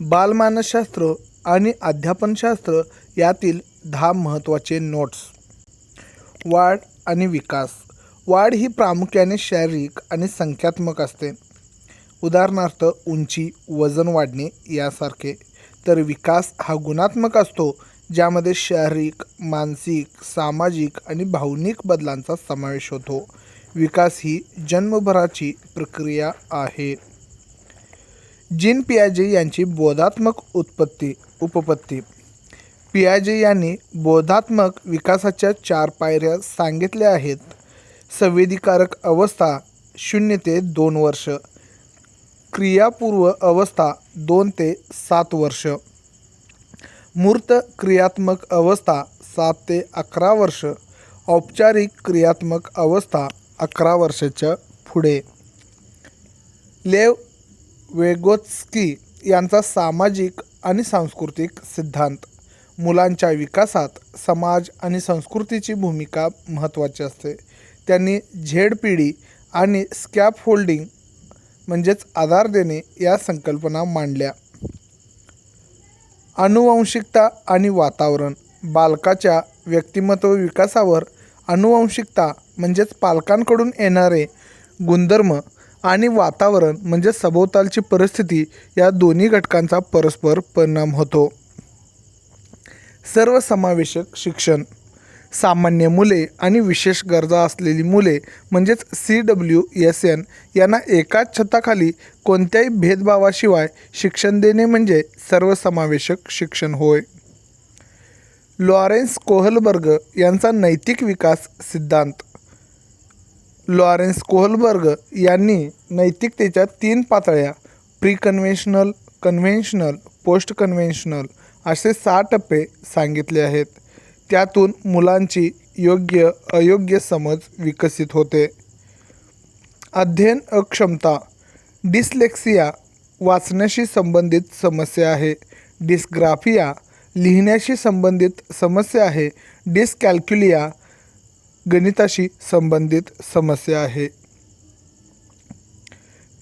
बालमानसशास्त्र आणि अध्यापनशास्त्र यातील 10 महत्त्वाचे नोट्स. वाढ आणि विकास. वाढ ही प्रामुख्याने शारीरिक आणि संख्यात्मक असते, उदाहरणार्थ उंची, वजन वाढणे यासारखे. तर विकास हा गुणात्मक असतो, ज्यामध्ये शारीरिक, मानसिक, सामाजिक आणि भावनिक बदलांचा समावेश होतो. विकास ही जन्मभराची प्रक्रिया आहे. जीन पियाजे यांची बोधात्मक उपपत्ती. पियाजे यांनी बोधात्मक विकासाच्या 4 पायऱ्या सांगितल्या आहेत. संवेदीकारक अवस्था 0 ते 2 वर्ष, क्रियापूर्व अवस्था 2 ते 7 वर्ष, मूर्त क्रियात्मक अवस्था 7 ते 11 वर्ष, औपचारिक क्रियात्मक अवस्था 11 वर्षाच्या पुढे. लेव वेगोत्स्की यांचा सामाजिक आणि सांस्कृतिक सिद्धांत. मुलांच्या विकासात समाज आणि संस्कृतीची भूमिका महत्त्वाची असते. त्यांनी झेड पिढी आणि स्कॅफोल्डिंग म्हणजेच आधार देणे या संकल्पना मांडल्या. आनुवंशिकता आणि वातावरण. बालकाच्या व्यक्तिमत्व विकासावर आनुवंशिकता म्हणजेच पालकांकडून येणारे गुणधर्म आणि वातावरण म्हणजे सभोवतालची परिस्थिती या दोन्ही घटकांचा परस्पर परिणाम होतो. सर्वसमावेशक शिक्षण. सामान्य मुले आणि विशेष गरजा असलेली मुले म्हणजेच CWSN यांना एकाच छताखाली कोणत्याही भेदभावाशिवाय शिक्षण देणे म्हणजे सर्वसमावेशक शिक्षण होय. लॉरेन्स कोहलबर्ग यांचा नैतिक विकास सिद्धांत. लॉरेन्स कोहलबर्ग यांनी नैतिकतेच्या 3 पातळ्या pre conventional, conventional, post conventional असे 6 टप्पे सांगितले आहेत. त्यातून मुलांची योग्य अयोग्य समज विकसित होते. अध्ययन अक्षमता. डिस्लेक्सिया वाचण्याशी संबंधित समस्या आहे. डिस्ग्राफिया लिहिण्याशी संबंधित समस्या आहे. डिस्कॅल्क्युलिया गणिताशी संबंधित समस्या आहे.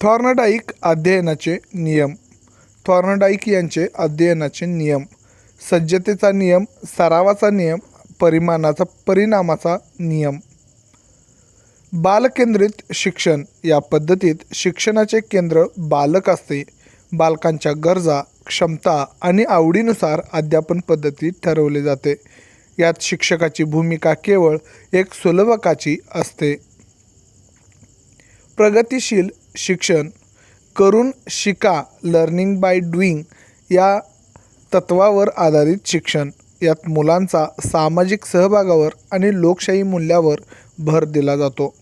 थॉर्नडाईक अध्ययनाचे नियम. थॉर्नडाईक यांचे अध्ययनाचे नियम. सज्जतेचा नियम, सरावाचा नियम, परिणामाचा नियम. बालकेंद्रित शिक्षण. या पद्धतीत शिक्षणाचे केंद्र बालक असते. बालकांच्या गरजा, क्षमता आणि आवडीनुसार अध्यापन पद्धती ठरवले जाते. यात शिक्षकाची भूमिका केवळ एक सुलभकाची असते. प्रगतिशील शिक्षण. करून शिका, लर्निंग बाय डुईंग या तत्वावर आधारित शिक्षण. यात मुलांचा सामाजिक सहभागावर आणि लोकशाही मूल्यावर भर दिला जातो.